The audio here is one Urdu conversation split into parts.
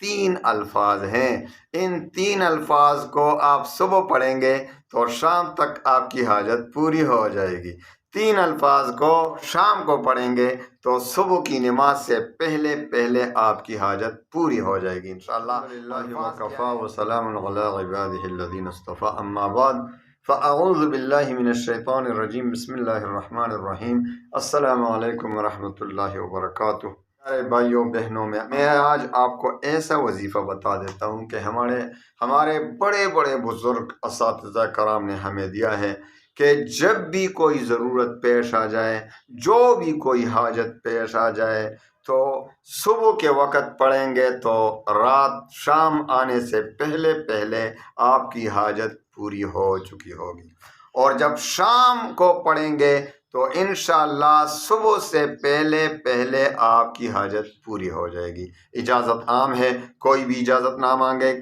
تین الفاظ ہیں۔ ان تین الفاظ کو آپ صبح پڑھیں گے تو شام تک آپ کی حاجت پوری ہو جائے گی۔ تین الفاظ کو شام کو پڑھیں گے تو صبح کی نماز سے پہلے پہلے آپ کی حاجت پوری ہو جائے گی انشاءاللہ۔ وکفیٰ وسلام علی عبادہ الذین اصطفیٰ، اما بعد فاعوذ باللہ من الشیطان الرجیم، بسم اللہ الرحمن الرحیم۔ السلام علیکم ورحمۃ اللہ وبرکاتہ۔ میرے بھائیوں بہنوں، میں آج آپ کو ایسا وظیفہ بتا دیتا ہوں کہ ہمارے بڑے بڑے بزرگ اساتذہ کرام نے ہمیں دیا ہے کہ جب بھی کوئی ضرورت پیش آ جائے، جو بھی کوئی حاجت پیش آ جائے، تو صبح کے وقت پڑھیں گے تو رات شام آنے سے پہلے پہلے آپ کی حاجت پوری ہو چکی ہوگی، اور جب شام کو پڑھیں گے تو انشاءاللہ صبح سے پہلے پہلے آپ کی حاجت پوری ہو جائے گی۔ اجازت عام ہے، کوئی بھی اجازت نہ مانگے،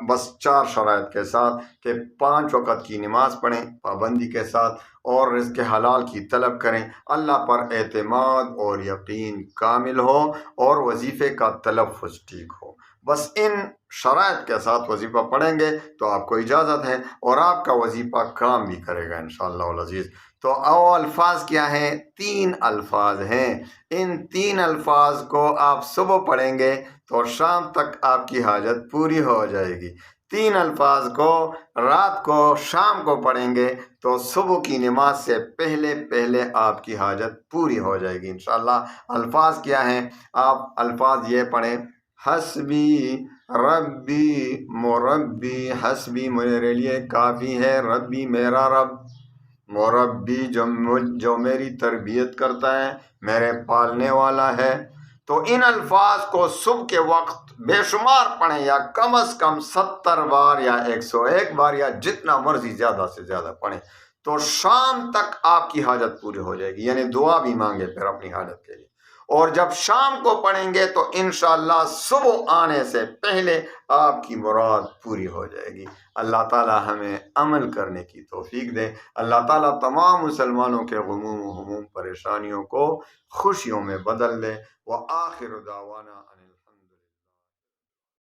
بس 4 شرائط کے ساتھ کہ 5 وقت کی نماز پڑھیں پابندی کے ساتھ، اور رزق حلال کی طلب کریں، اللہ پر اعتماد اور یقین کامل ہو، اور وظیفے کا تلفظ ٹھیک ہو۔ بس ان شرائط کے ساتھ وظیفہ پڑھیں گے تو آپ کو اجازت ہے، اور آپ کا وظیفہ کام بھی کرے گا انشاءاللہ العزیز۔ تو الفاظ کیا ہیں؟ 3 الفاظ ہیں۔ ان 3 الفاظ کو آپ صبح پڑھیں گے تو شام تک آپ کی حاجت پوری ہو جائے گی۔ 3 الفاظ کو رات کو شام کو پڑھیں گے تو صبح کی نماز سے پہلے پہلے آپ کی حاجت پوری ہو جائے گی انشاءاللہ۔ الفاظ کیا ہیں؟ آپ الفاظ یہ پڑھیں: حسبی ربی مربی، حسبی میرے لیے کافی ہے، ربی میرا رب، مربی جو میری تربیت کرتا ہے، میرے پالنے والا ہے۔ تو ان الفاظ کو صبح کے وقت بے شمار پڑھیں، یا کم از کم 70 بار یا 101 بار، یا جتنا مرضی زیادہ سے زیادہ پڑھیں، تو شام تک آپ کی حاجت پوری ہو جائے گی، یعنی دعا بھی مانگے پھر اپنی حاجت کے لیے۔ اور جب شام کو پڑھیں گے تو انشاءاللہ صبح آنے سے پہلے آپ کی مراد پوری ہو جائے گی۔ اللہ تعالی ہمیں عمل کرنے کی توفیق دے۔ اللہ تعالی تمام مسلمانوں کے غموم و ہموم پریشانیوں کو خوشیوں میں بدل دے۔ وآخر دعوانا